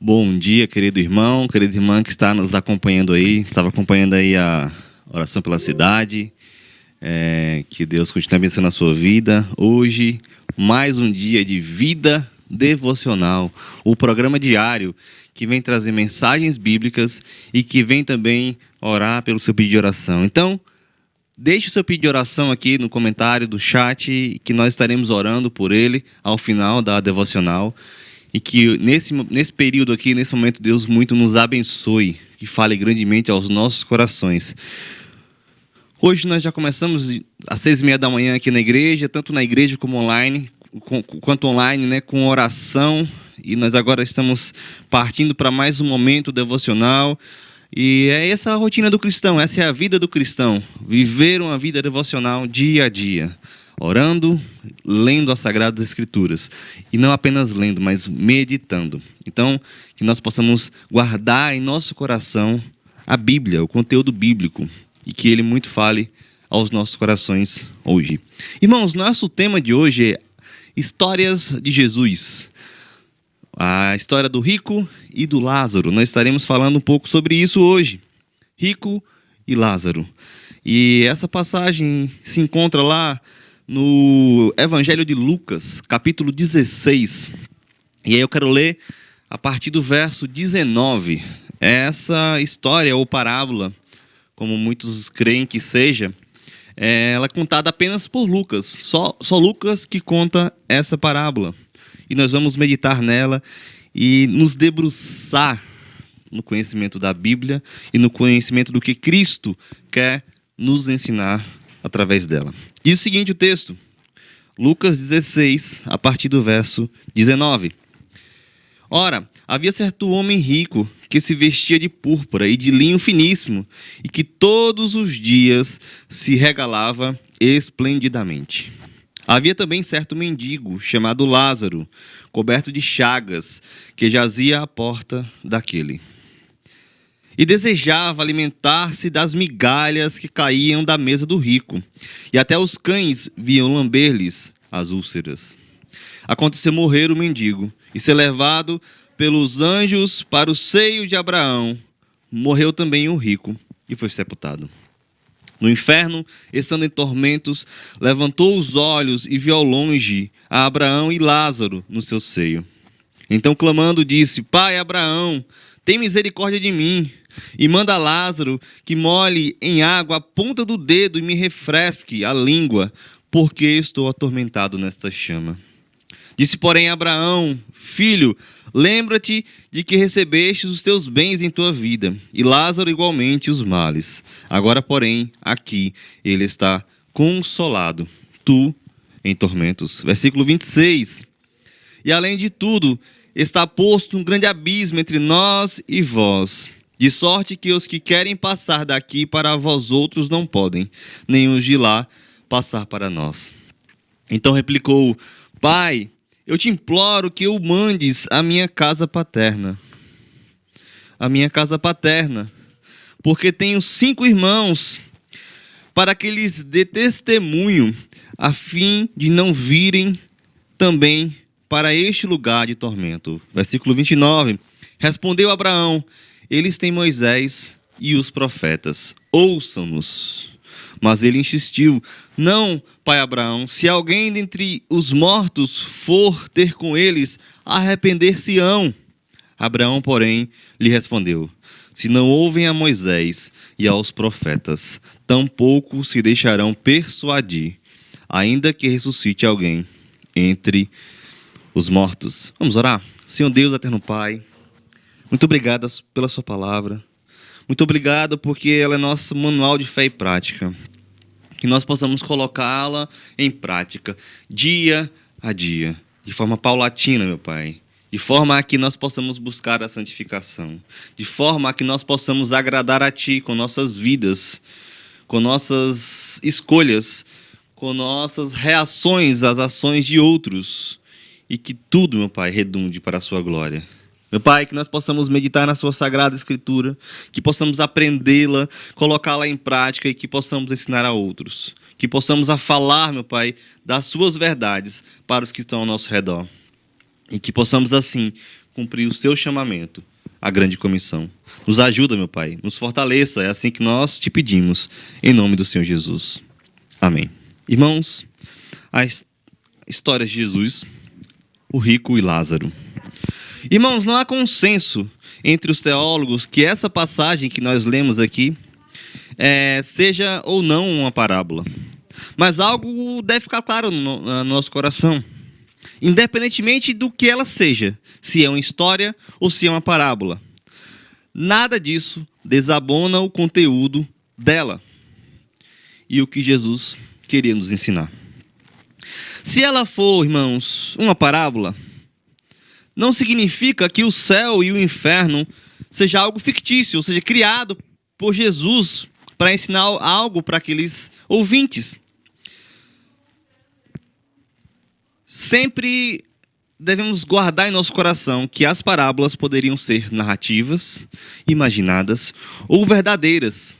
Bom dia, querido irmão, querida irmã que está nos acompanhando aí, estava acompanhando aí a oração pela cidade. Que Deus continue abençoando a sua vida. Hoje, mais um dia de vida devocional, o programa diário que vem trazer mensagens bíblicas e que vem também orar pelo seu pedido de oração. Então, deixe o seu pedido de oração aqui no comentário do chat, que nós estaremos orando por ele ao final da devocional. E que nesse período aqui, nesse momento, Deus muito nos abençoe e fale grandemente aos nossos corações. Hoje nós já começamos às 6h30 da manhã aqui na igreja, tanto na igreja como online, quanto online, né, com oração. E nós agora estamos partindo para mais um momento devocional. E é essa a rotina do cristão, essa é a vida do cristão. Viver uma vida devocional dia a dia. Orando, lendo as Sagradas Escrituras. E não apenas lendo, mas meditando. Então, que nós possamos guardar em nosso coração a Bíblia, o conteúdo bíblico. E que ele muito fale aos nossos corações hoje. Irmãos, nosso tema de hoje é Histórias de Jesus. A história do rico e do Lázaro. Nós estaremos falando um pouco sobre isso hoje. Rico e Lázaro. E essa passagem se encontra lá no Evangelho de Lucas, capítulo 16. E aí eu quero ler a partir do verso 19. Essa história ou parábola, como muitos creem que seja, ela é contada apenas por Lucas. Só Lucas que conta essa parábola. E nós vamos meditar nela e nos debruçar no conhecimento da Bíblia e no conhecimento do que Cristo quer nos ensinar através dela. Diz o seguinte o texto, Lucas 16, a partir do verso 19. Ora, havia certo homem rico que se vestia de púrpura e de linho finíssimo e que todos os dias se regalava esplendidamente. Havia também certo mendigo chamado Lázaro, coberto de chagas, que jazia à porta daquele. E desejava alimentar-se das migalhas que caíam da mesa do rico, e até os cães vinham lamber-lhes as úlceras. Aconteceu morrer o mendigo, e ser levado pelos anjos para o seio de Abraão. Morreu também o rico, e foi sepultado. No inferno, estando em tormentos, levantou os olhos e viu ao longe a Abraão e Lázaro no seu seio. Então, clamando, disse: Pai Abraão, tem misericórdia de mim, e manda Lázaro que molhe em água a ponta do dedo e me refresque a língua, porque estou atormentado nesta chama. Disse, porém, Abraão: Filho, lembra-te de que recebeste os teus bens em tua vida, e Lázaro igualmente os males. Agora, porém, aqui ele está consolado, tu em tormentos. Versículo 26. E além de tudo, está posto um grande abismo entre nós e vós, de sorte que os que querem passar daqui para vós outros não podem, nem os de lá passar para nós. Então replicou: Pai, eu te imploro que o mandes à minha casa paterna. A minha casa paterna, porque tenho 5 irmãos, para que lhes dê testemunho, a fim de não virem também para este lugar de tormento. Versículo 29. Respondeu Abraão: Eles têm Moisés e os profetas, ouçam-nos. Mas ele insistiu: Não, pai Abraão, se alguém dentre os mortos for ter com eles, arrepender-se-ão. Abraão, porém, lhe respondeu: Se não ouvem a Moisés e aos profetas, tampouco se deixarão persuadir, ainda que ressuscite alguém entre os mortos. Vamos orar? Senhor Deus, eterno Pai, muito obrigado pela sua palavra. Muito obrigado porque ela é nosso manual de fé e prática. Que nós possamos colocá-la em prática dia a dia, de forma paulatina, meu Pai. De forma a que nós possamos buscar a santificação. De forma a que nós possamos agradar a Ti com nossas vidas, com nossas escolhas, com nossas reações às ações de outros. E que tudo, meu Pai, redunde para a sua glória. Meu Pai, que nós possamos meditar na sua Sagrada Escritura, que possamos aprendê-la, colocá-la em prática e que possamos ensinar a outros. Que possamos a falar, meu Pai, das suas verdades para os que estão ao nosso redor. E que possamos, assim, cumprir o seu chamamento, a grande comissão. Nos ajuda, meu Pai, nos fortaleça, é assim que nós te pedimos, em nome do Senhor Jesus. Amém. Irmãos, a história de Jesus, o rico e Lázaro. Irmãos, não há consenso entre os teólogos que essa passagem que nós lemos aqui seja ou não uma parábola. Mas algo deve ficar claro no nosso coração. Independentemente do que ela seja, se é uma história ou se é uma parábola. Nada disso desabona o conteúdo dela e o que Jesus queria nos ensinar. Se ela for, irmãos, uma parábola, não significa que o céu e o inferno seja algo fictício, ou seja, criado por Jesus para ensinar algo para aqueles ouvintes. Sempre devemos guardar em nosso coração que as parábolas poderiam ser narrativas, imaginadas ou verdadeiras.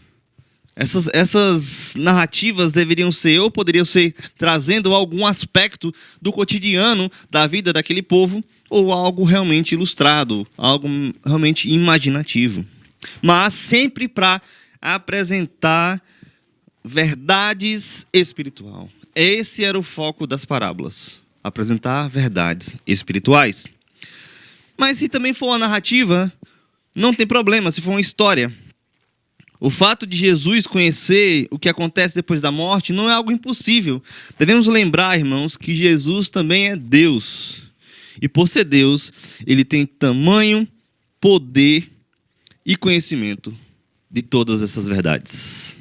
Essas narrativas deveriam ser, ou poderiam ser, trazendo algum aspecto do cotidiano da vida daquele povo, ou algo realmente ilustrado, algo realmente imaginativo. Mas sempre para apresentar verdades espirituais. Esse era o foco das parábolas, apresentar verdades espirituais. Mas se também for uma narrativa, não tem problema, se for uma história. O fato de Jesus conhecer o que acontece depois da morte não é algo impossível. Devemos lembrar, irmãos, que Jesus também é Deus. E por ser Deus, ele tem tamanho, poder e conhecimento de todas essas verdades.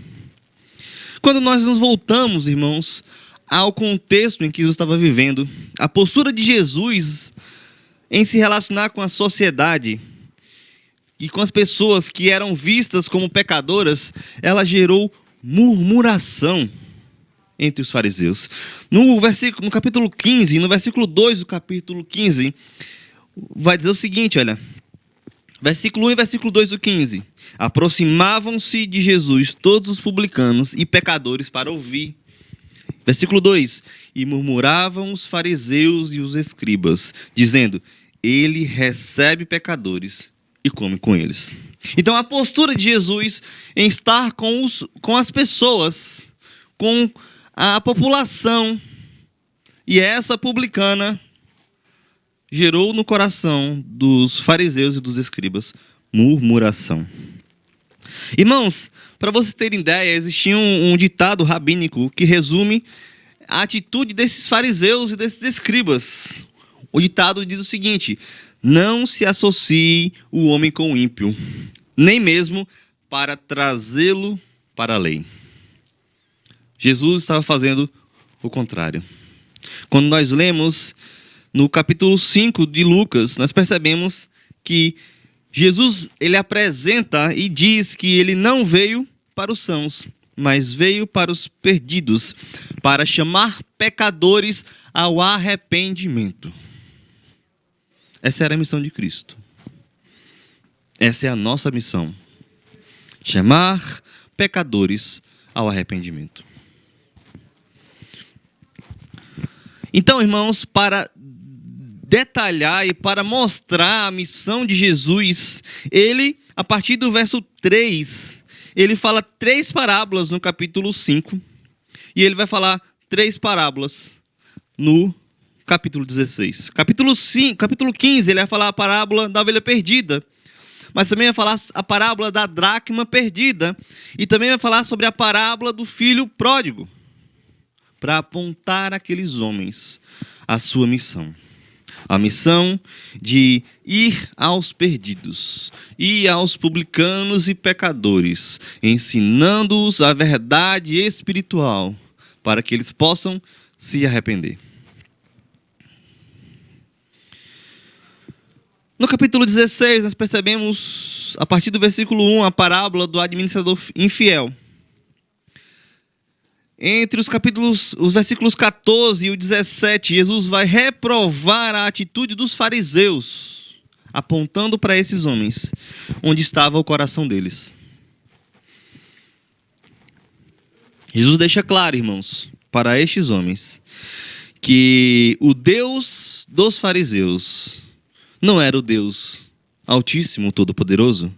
Quando nós nos voltamos, irmãos, ao contexto em que Jesus estava vivendo, a postura de Jesus em se relacionar com a sociedade e com as pessoas que eram vistas como pecadoras, ela gerou murmuração entre os fariseus. No capítulo 15, no versículo 2 do capítulo 15, vai dizer o seguinte, olha. Versículo 1 e versículo 2 do 15. Aproximavam-se de Jesus todos os publicanos e pecadores para ouvir. Versículo 2. E murmuravam os fariseus e os escribas, dizendo, ele recebe pecadores e come com eles. Então a postura de Jesus em estar com as pessoas, com a população, e essa publicana gerou no coração dos fariseus e dos escribas murmuração. Irmãos, para vocês terem ideia, existia um ditado rabínico que resume a atitude desses fariseus e desses escribas. O ditado diz o seguinte: não se associe o homem com o ímpio, nem mesmo para trazê-lo para a lei. Jesus estava fazendo o contrário. Quando nós lemos no capítulo 5 de Lucas, nós percebemos que Jesus, ele apresenta e diz que ele não veio para os sãos, mas veio para os perdidos, para chamar pecadores ao arrependimento. Essa era a missão de Cristo. Essa é a nossa missão. Chamar pecadores ao arrependimento. Então, irmãos, para detalhar e para mostrar a missão de Jesus, ele, a partir do verso 3, ele fala 3 parábolas no capítulo 5, e ele vai falar 3 parábolas no capítulo 16. Capítulo 15, ele vai falar a parábola da ovelha perdida, mas também vai falar a parábola da dracma perdida, e também vai falar sobre a parábola do filho pródigo, para apontar aqueles homens a sua missão. A missão de ir aos perdidos, ir aos publicanos e pecadores, ensinando-os a verdade espiritual, para que eles possam se arrepender. No capítulo 16, nós percebemos, a partir do versículo 1, a parábola do administrador infiel. Entre os versículos 14 e o 17, Jesus vai reprovar a atitude dos fariseus, apontando para esses homens, onde estava o coração deles. Jesus deixa claro, irmãos, para estes homens, que o Deus dos fariseus não era o Deus Altíssimo, Todo-Poderoso,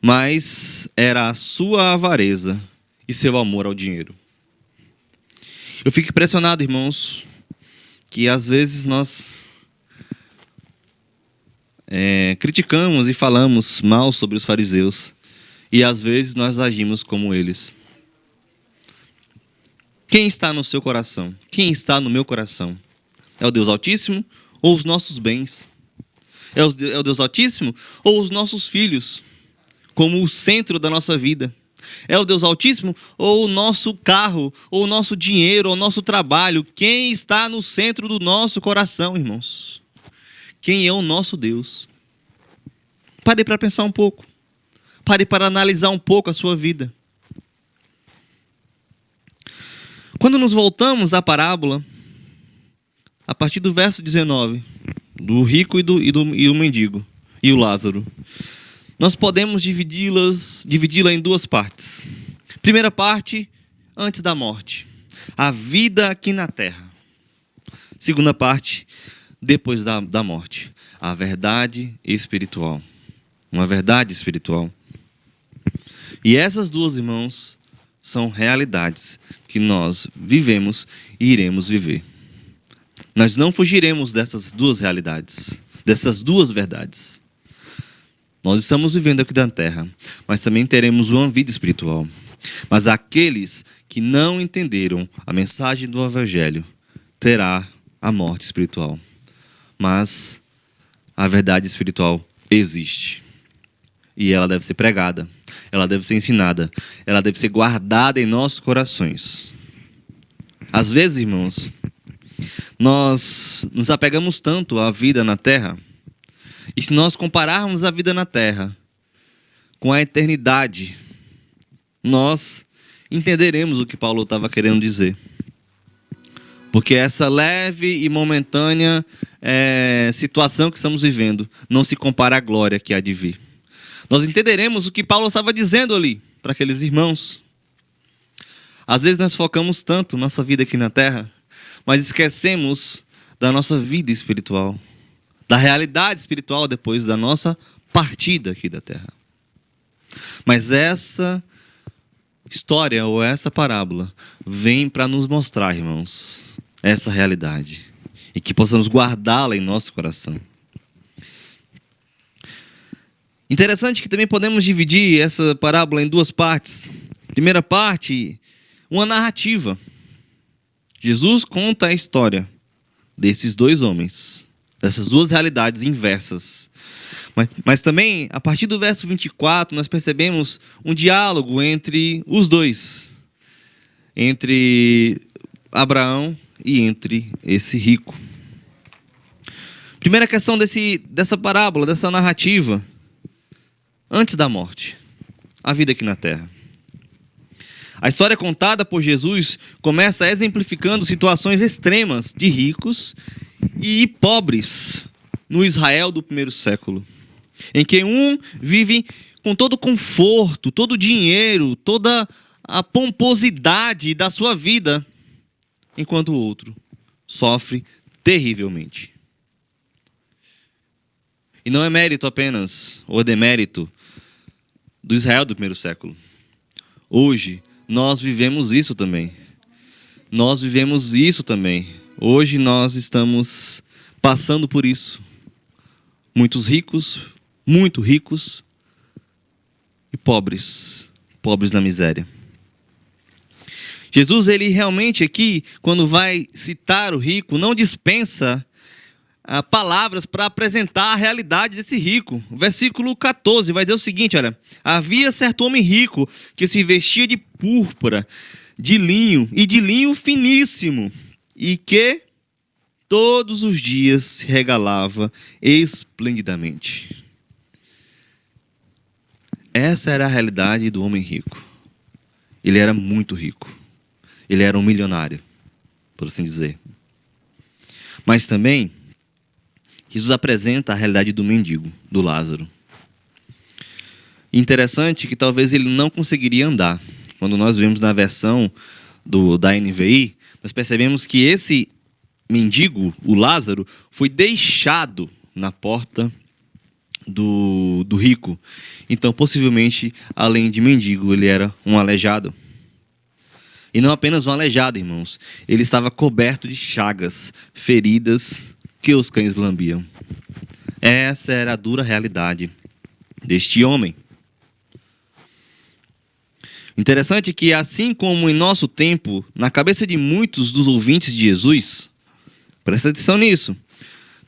mas era a sua avareza e seu amor ao dinheiro. Eu fico impressionado, irmãos, que às vezes nós criticamos e falamos mal sobre os fariseus, e às vezes nós agimos como eles. Quem está no seu coração? Quem está no meu coração? É o Deus Altíssimo ou os nossos bens? É o Deus Altíssimo ou os nossos filhos, como o centro da nossa vida? É o Deus Altíssimo ou o nosso carro, ou o nosso dinheiro, ou o nosso trabalho? Quem está no centro do nosso coração, irmãos? Quem é o nosso Deus? Pare para pensar um pouco. Pare para analisar um pouco a sua vida. Quando nos voltamos à parábola, a partir do verso 19, do rico e do mendigo, e o Lázaro, nós podemos dividi-la em duas partes. Primeira parte, antes da morte, a vida aqui na terra. Segunda parte, depois da morte, a verdade espiritual. Uma verdade espiritual. E essas duas, irmãos, são realidades que nós vivemos e iremos viver. Nós não fugiremos dessas duas realidades, dessas duas verdades. Nós estamos vivendo aqui na terra, mas também teremos uma vida espiritual. Mas aqueles que não entenderam a mensagem do Evangelho terá a morte espiritual. Mas a verdade espiritual existe. E ela deve ser pregada, ela deve ser ensinada, ela deve ser guardada em nossos corações. Às vezes, irmãos, nós nos apegamos tanto à vida na terra, e se nós compararmos a vida na terra com a eternidade, nós entenderemos o que Paulo estava querendo dizer. Porque essa leve e momentânea situação que estamos vivendo não se compara à glória que há de vir. Nós entenderemos o que Paulo estava dizendo ali para aqueles irmãos. Às vezes nós focamos tanto nossa vida aqui na terra, mas esquecemos da nossa vida espiritual, da realidade espiritual depois da nossa partida aqui da terra. Mas essa história ou essa parábola vem para nos mostrar, irmãos, essa realidade e que possamos guardá-la em nosso coração. Interessante que também podemos dividir essa parábola em duas partes. Primeira parte, uma narrativa. Jesus conta a história desses dois homens, dessas duas realidades inversas. Mas também, a partir do verso 24, nós percebemos um diálogo entre os dois. Entre Abraão e entre esse rico. Primeira questão dessa parábola, dessa narrativa. Antes da morte, a vida aqui na terra. A história contada por Jesus começa exemplificando situações extremas de ricos e pobres no Israel do primeiro século, em que um vive com todo o conforto, todo o dinheiro, toda a pomposidade da sua vida, enquanto o outro sofre terrivelmente. E não é mérito apenas, ou demérito, do Israel do primeiro século. Hoje, nós vivemos isso também. Nós vivemos isso também. Hoje nós estamos passando por isso. Muitos ricos, muito ricos, e pobres na miséria. Jesus, ele realmente aqui, quando vai citar o rico, não dispensa palavras para apresentar a realidade desse rico. O versículo 14 vai dizer o seguinte, olha: havia certo homem rico que se vestia de púrpura, de linho e de linho finíssimo, e que todos os dias se regalava esplendidamente. Essa era a realidade do homem rico. Ele era muito rico. Ele era um milionário, por assim dizer. Mas também Jesus apresenta a realidade do mendigo, do Lázaro. Interessante que talvez ele não conseguiria andar. Quando nós vemos na versão da NVI, nós percebemos que esse mendigo, o Lázaro, foi deixado na porta do rico. Então, possivelmente, além de mendigo, ele era um aleijado. E não apenas um aleijado, irmãos. Ele estava coberto de chagas, feridas que os cães lambiam. Essa era a dura realidade deste homem. Interessante que, assim como em nosso tempo, na cabeça de muitos dos ouvintes de Jesus, presta atenção nisso,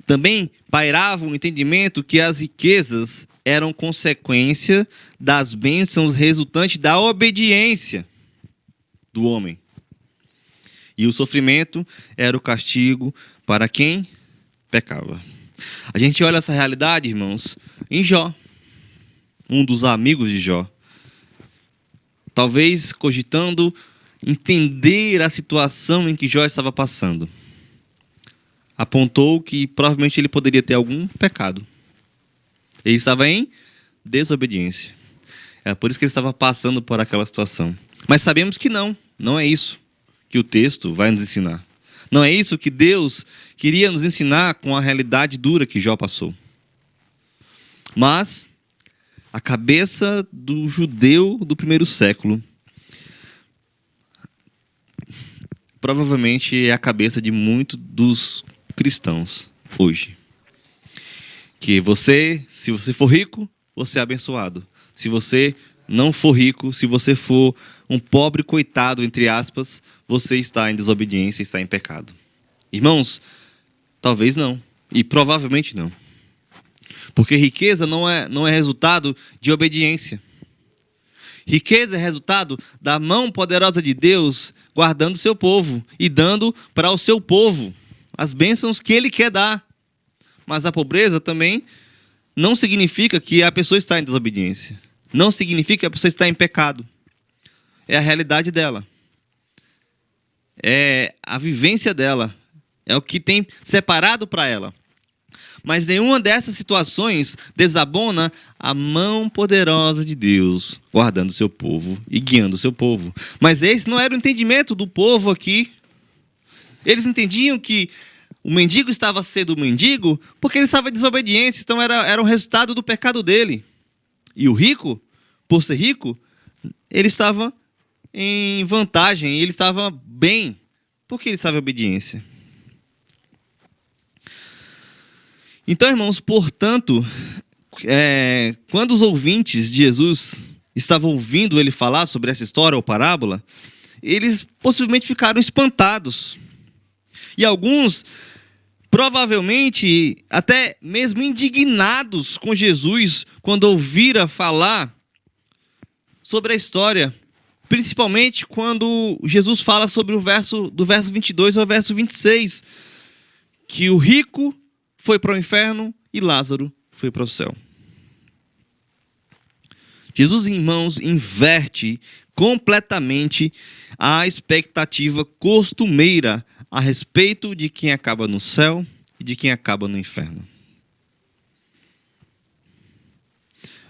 também pairava o entendimento que as riquezas eram consequência das bênçãos resultantes da obediência do homem. E o sofrimento era o castigo para quem pecava. A gente olha essa realidade, irmãos, em Jó, um dos amigos de Jó. Talvez cogitando entender a situação em que Jó estava passando. Apontou que provavelmente ele poderia ter algum pecado. Ele estava em desobediência. É por isso que ele estava passando por aquela situação. Mas sabemos que não é isso que o texto vai nos ensinar. Não é isso que Deus queria nos ensinar com a realidade dura que Jó passou. Mas a cabeça do judeu do primeiro século provavelmente é a cabeça de muitos dos cristãos hoje. Que se você for rico, você é abençoado. Se você não for rico, se você for um pobre coitado, entre aspas, você está em desobediência, está em pecado. Irmãos, talvez não. E provavelmente não. Porque riqueza não é resultado de obediência. Riqueza é resultado da mão poderosa de Deus guardando o seu povo e dando para o seu povo as bênçãos que Ele quer dar. Mas a pobreza também não significa que a pessoa está em desobediência. Não significa que a pessoa está em pecado. É a realidade dela. É a vivência dela. É o que tem separado para ela. Mas nenhuma dessas situações desabona a mão poderosa de Deus, guardando o seu povo e guiando o seu povo. Mas esse não era o entendimento do povo aqui. Eles entendiam que o mendigo estava sendo mendigo porque ele estava em desobediência, então era um resultado do pecado dele. E o rico, por ser rico, ele estava em vantagem, ele estava bem, porque ele estava em obediência. Então, irmãos, portanto, quando os ouvintes de Jesus estavam ouvindo ele falar sobre essa história ou parábola, eles possivelmente ficaram espantados. E alguns, provavelmente, até mesmo indignados com Jesus, quando ouviram falar sobre a história. Principalmente quando Jesus fala sobre do verso 22 ao verso 26, que o rico foi para o inferno e Lázaro foi para o céu. Jesus, irmãos, inverte completamente a expectativa costumeira a respeito de quem acaba no céu e de quem acaba no inferno.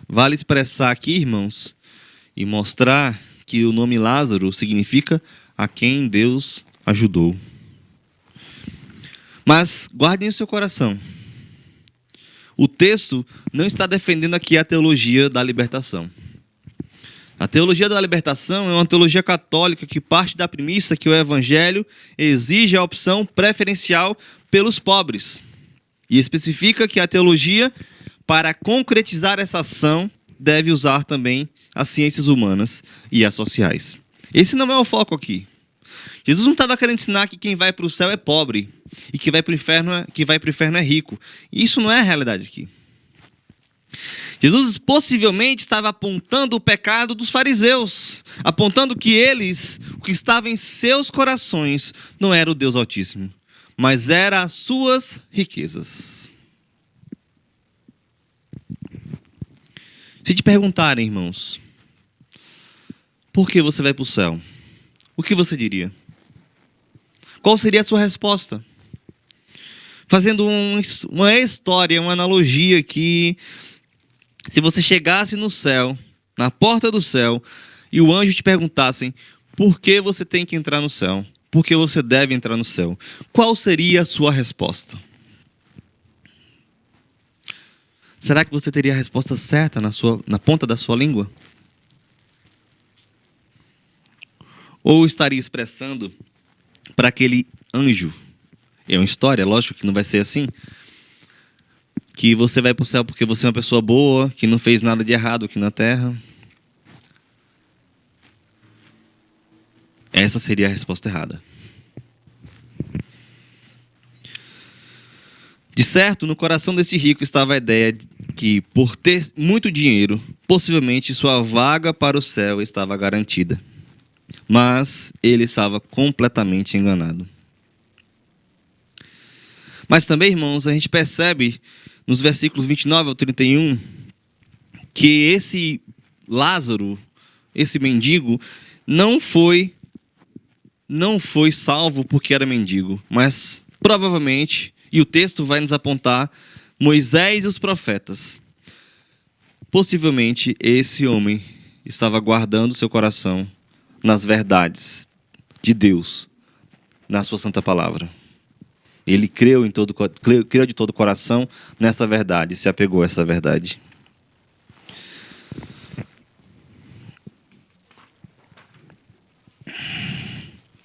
Vale expressar aqui, irmãos, e mostrar que o nome Lázaro significa a quem Deus ajudou. Mas guardem o seu coração. O texto não está defendendo aqui a teologia da libertação. A teologia da libertação é uma teologia católica que parte da premissa que o evangelho exige a opção preferencial pelos pobres. E especifica que a teologia, para concretizar essa ação, deve usar também as ciências humanas e as sociais. Esse não é o foco aqui. Jesus não estava querendo ensinar que quem vai para o céu é pobre e que vai para o inferno é rico. Isso não é a realidade aqui. Jesus possivelmente estava apontando o pecado dos fariseus, apontando que o que estava em seus corações, não era o Deus Altíssimo, mas era as suas riquezas. Se te perguntarem, irmãos, por que você vai para o céu? O que você diria? Qual seria a sua resposta? Fazendo uma história, uma analogia que, se você chegasse no céu, na porta do céu, e o anjo te perguntassem por que você tem que entrar no céu, por que você deve entrar no céu, qual seria a sua resposta? Será que você teria a resposta certa na ponta da sua língua? Ou estaria expressando para aquele anjo? É uma história, lógico que não vai ser assim. Que você vai para o céu porque você é uma pessoa boa, que não fez nada de errado aqui na terra. Essa seria a resposta errada. De certo, no coração desse rico estava a ideia de que, por ter muito dinheiro, possivelmente sua vaga para o céu estava garantida. Mas ele estava completamente enganado. Mas também, irmãos, a gente percebe nos versículos 29 ao 31 que esse Lázaro, esse mendigo, não foi salvo porque era mendigo, mas provavelmente, e o texto vai nos apontar, Moisés e os profetas. Possivelmente esse homem estava guardando seu coração nas verdades de Deus, na sua santa palavra. Ele creu de todo o coração nessa verdade, se apegou a essa verdade.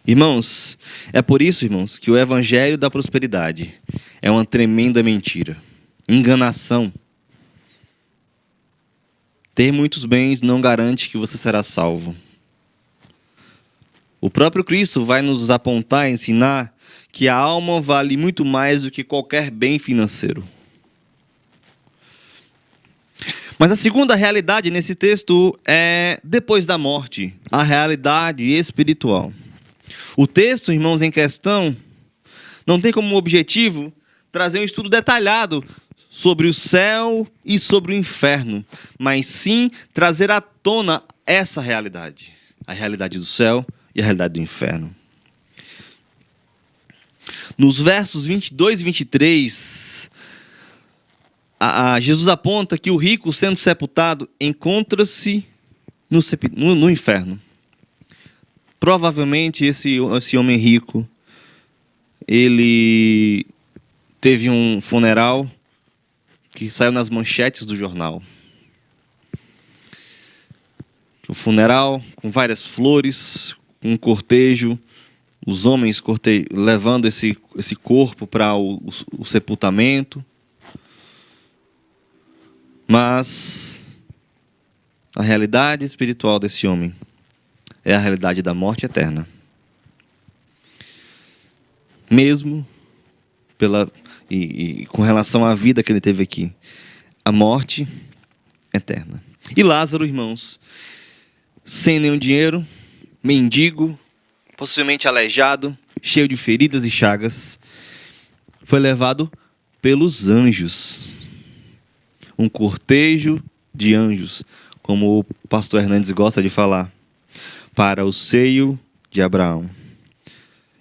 Irmãos, é por isso, irmãos, que o evangelho da prosperidade é uma tremenda mentira, enganação. Ter muitos bens não garante que você será salvo. O próprio Cristo vai nos apontar e ensinar que a alma vale muito mais do que qualquer bem financeiro. Mas a segunda realidade nesse texto é depois da morte, a realidade espiritual. O texto, irmãos, em questão, não tem como objetivo trazer um estudo detalhado sobre o céu e sobre o inferno, mas sim trazer à tona essa realidade, a realidade do céu e a realidade do inferno. Nos versos 22 e 23, Jesus aponta que o rico, sendo sepultado, encontra-se no inferno. Provavelmente esse homem rico, ele teve um funeral que saiu nas manchetes do jornal. O funeral com várias flores, um cortejo, os homens levando esse corpo para o sepultamento. Mas a realidade espiritual desse homem é a realidade da morte eterna. Mesmo com relação à vida que ele teve aqui, a morte eterna. E Lázaro, irmãos, sem nenhum dinheiro, mendigo, possivelmente aleijado, cheio de feridas e chagas, foi levado pelos anjos. Um cortejo de anjos, como o pastor Hernandes gosta de falar, para o seio de Abraão.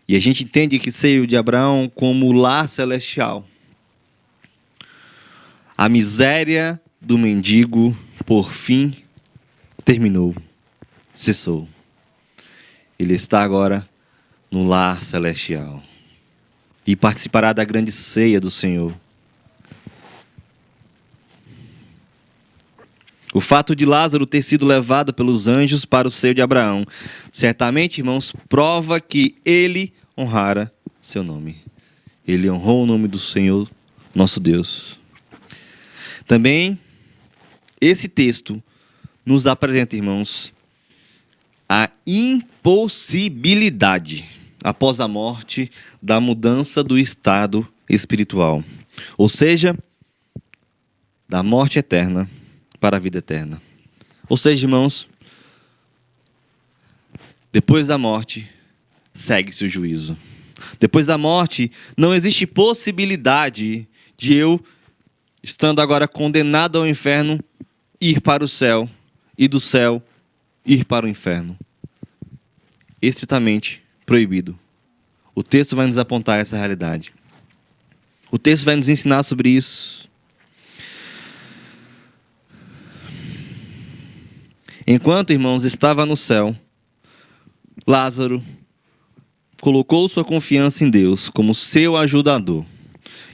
E a gente entende que seio de Abraão como o lar celestial. A miséria do mendigo, por fim, terminou, cessou. Ele está agora no lar celestial e participará da grande ceia do Senhor. O fato de Lázaro ter sido levado pelos anjos para o seio de Abraão, certamente, irmãos, prova que ele honrara seu nome. Ele honrou o nome do Senhor, nosso Deus. Também, esse texto nos apresenta, irmãos, a impossibilidade, após a morte, da mudança do estado espiritual. Ou seja, da morte eterna para a vida eterna. Ou seja, irmãos, depois da morte, segue-se o juízo. Depois da morte, não existe possibilidade de eu, estando agora condenado ao inferno, ir para o céu, e do céu, ir para o inferno. Estritamente proibido. O texto vai nos apontar essa realidade. O texto vai nos ensinar sobre isso. Enquanto, irmãos, estava no céu, Lázaro colocou sua confiança em Deus como seu ajudador.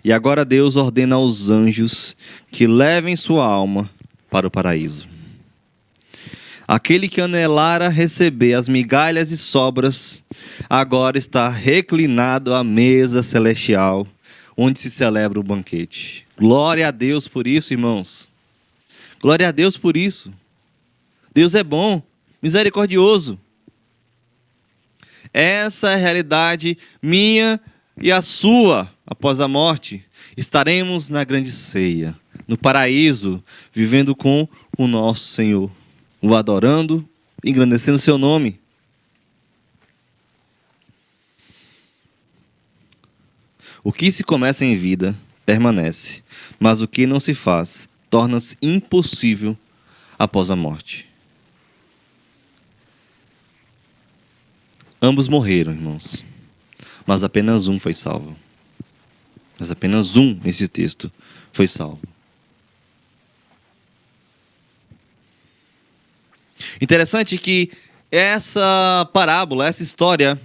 E agora Deus ordena aos anjos que levem sua alma para o paraíso. Aquele que anelara receber as migalhas e sobras, agora está reclinado à mesa celestial, onde se celebra o banquete. Glória a Deus por isso, irmãos. Glória a Deus por isso. Deus é bom, misericordioso. Essa é a realidade minha e a sua após a morte. Estaremos na grande ceia, no paraíso, vivendo com o nosso Senhor, o adorando, engrandecendo seu nome. O que se começa em vida permanece, mas o que não se faz torna-se impossível após a morte. Ambos morreram, irmãos, mas apenas um foi salvo. Mas apenas um, nesse texto, foi salvo. Interessante que essa parábola, essa história,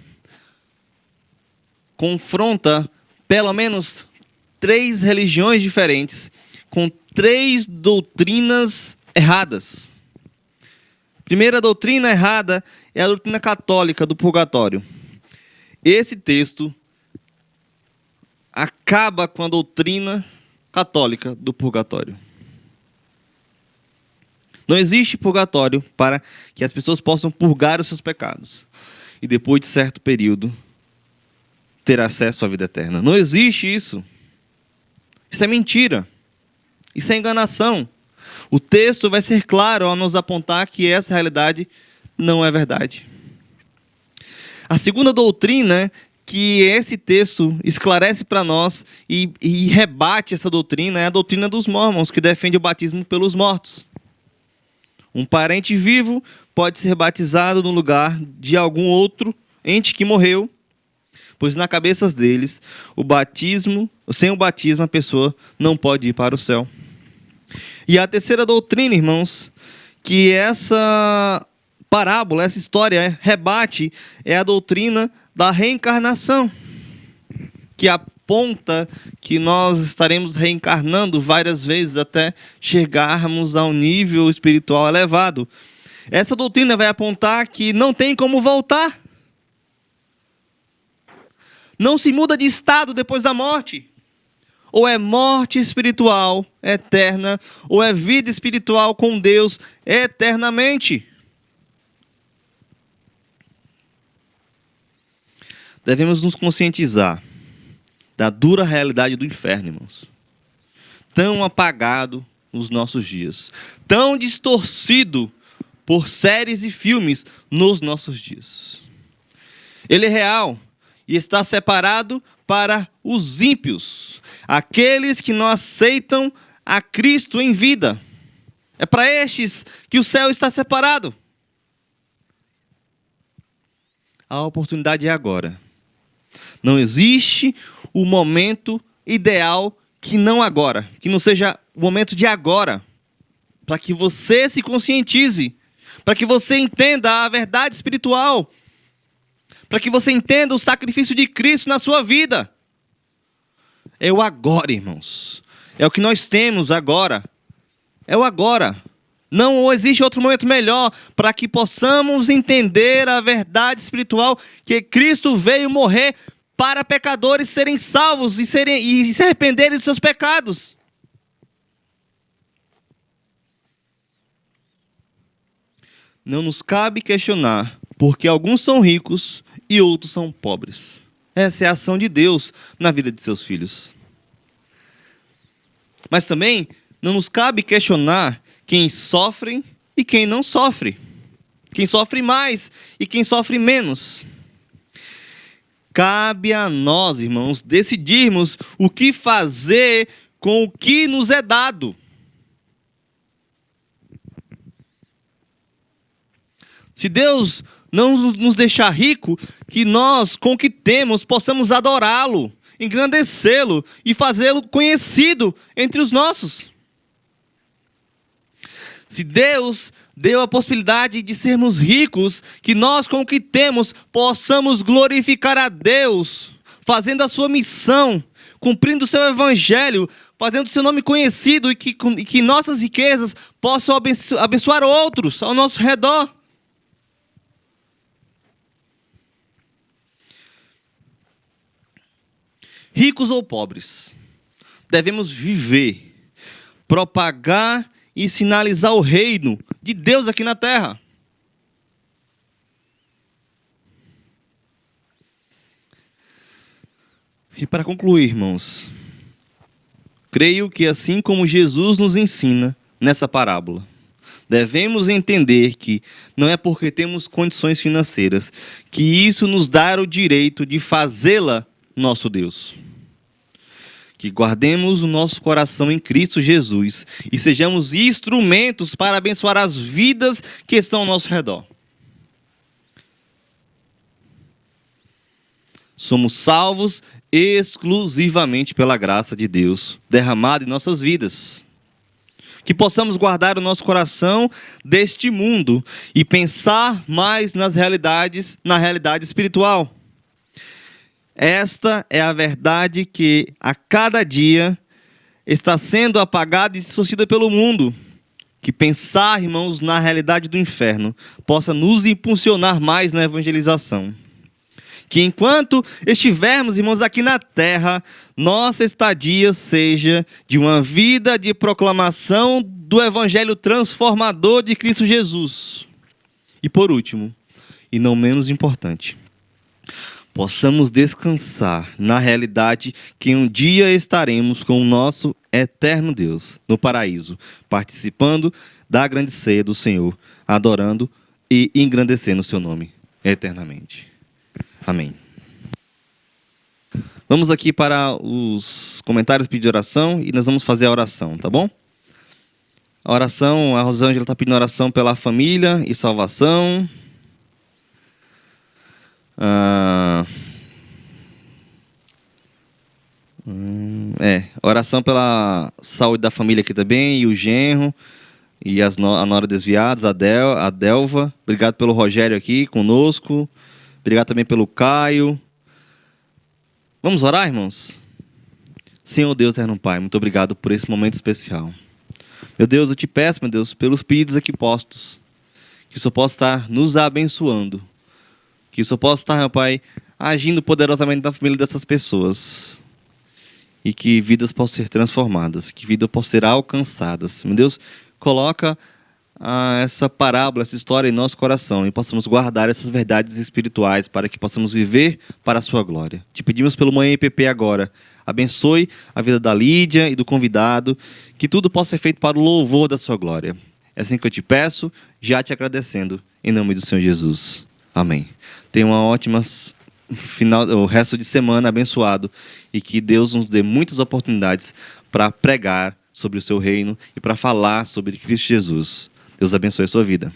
confronta pelo menos 3 religiões diferentes, com 3 doutrinas erradas. A primeira doutrina errada é a doutrina católica do purgatório. Esse texto acaba com a doutrina católica do purgatório. Não existe purgatório para que as pessoas possam purgar os seus pecados e depois de certo período ter acesso à vida eterna. Não existe isso. Isso é mentira. Isso é enganação. O texto vai ser claro ao nos apontar que essa realidade não é verdade. A segunda doutrina que esse texto esclarece para nós e rebate essa doutrina é a doutrina dos mórmons, que defende o batismo pelos mortos. Um parente vivo pode ser batizado no lugar de algum outro ente que morreu, pois na cabeça deles, sem o batismo a pessoa não pode ir para o céu. E a terceira doutrina, irmãos, que essa parábola, essa história rebate, é a doutrina da reencarnação, que aponta que nós estaremos reencarnando várias vezes até chegarmos a um nível espiritual elevado. Essa doutrina vai apontar que não tem como voltar. Não se muda de estado depois da morte. Ou é morte espiritual eterna, ou é vida espiritual com Deus eternamente. Devemos nos conscientizar da dura realidade do inferno, irmãos. Tão apagado nos nossos dias. Tão distorcido por séries e filmes nos nossos dias. Ele é real e está separado para os ímpios, aqueles que não aceitam a Cristo em vida. É para estes que o céu está separado. A oportunidade é agora. Não existe o momento ideal que não agora, que não seja o momento de agora, para que você se conscientize, para que você entenda a verdade espiritual, para que você entenda o sacrifício de Cristo na sua vida. É o agora, irmãos. É o que nós temos agora. É o agora. Não existe outro momento melhor para que possamos entender a verdade espiritual, que Cristo veio morrer para pecadores serem salvos e se arrependerem de seus pecados. Não nos cabe questionar porque alguns são ricos e outros são pobres. Essa é a ação de Deus na vida de seus filhos. Mas também não nos cabe questionar quem sofre e quem não sofre. Quem sofre mais e quem sofre menos. Cabe a nós, irmãos, decidirmos o que fazer com o que nos é dado. Se Deus não nos deixar rico, que nós, com o que temos, possamos adorá-lo, engrandecê-lo e fazê-lo conhecido entre os nossos. Se Deus deu a possibilidade de sermos ricos, que nós, com o que temos, possamos glorificar a Deus, fazendo a sua missão, cumprindo o seu evangelho, fazendo o seu nome conhecido e que nossas riquezas possam abençoar outros ao nosso redor. Ricos ou pobres, devemos viver, propagar e sinalizar o reino de Deus aqui na terra. E para concluir, irmãos, creio que assim como Jesus nos ensina nessa parábola, devemos entender que não é porque temos condições financeiras que isso nos dá o direito de fazê-la nosso Deus. Que guardemos o nosso coração em Cristo Jesus e sejamos instrumentos para abençoar as vidas que estão ao nosso redor. Somos salvos exclusivamente pela graça de Deus derramada em nossas vidas. Que possamos guardar o nosso coração deste mundo e pensar mais na realidade espiritual. Esta é a verdade que a cada dia está sendo apagada e distorcida pelo mundo. Que pensar, irmãos, na realidade do inferno possa nos impulsionar mais na evangelização. Que enquanto estivermos, irmãos, aqui na terra, nossa estadia seja de uma vida de proclamação do evangelho transformador de Cristo Jesus. E por último, e não menos importante, possamos descansar na realidade que um dia estaremos com o nosso eterno Deus no paraíso, participando da grande ceia do Senhor, adorando e engrandecendo o seu nome eternamente. Amém. Vamos aqui para os comentários, pedir oração e nós vamos fazer a oração, tá bom? A oração, a Rosângela está pedindo oração pela família e salvação. Oração pela saúde da família aqui também, e o genro, e a nora desviados, a Delva. Obrigado pelo Rogério aqui conosco. Obrigado também pelo Caio. Vamos orar, irmãos? Senhor Deus, eterno Pai, muito obrigado por esse momento especial. Meu Deus, eu te peço, meu Deus, pelos pedidos aqui postos, que o Senhor possa estar nos abençoando, que o Senhor possa estar, meu Pai, agindo poderosamente na família dessas pessoas, e que vidas possam ser transformadas, que vidas possam ser alcançadas. Meu Deus, coloca essa parábola, essa história em nosso coração e possamos guardar essas verdades espirituais para que possamos viver para a sua glória. Te pedimos pelo Manhã IPP agora. Abençoe a vida da Lídia e do convidado, que tudo possa ser feito para o louvor da sua glória. É assim que eu te peço, já te agradecendo, em nome do Senhor Jesus. Amém. Tenha uma ótima o resto de semana abençoado e que Deus nos dê muitas oportunidades para pregar sobre o seu reino e para falar sobre Cristo Jesus. Deus abençoe a sua vida.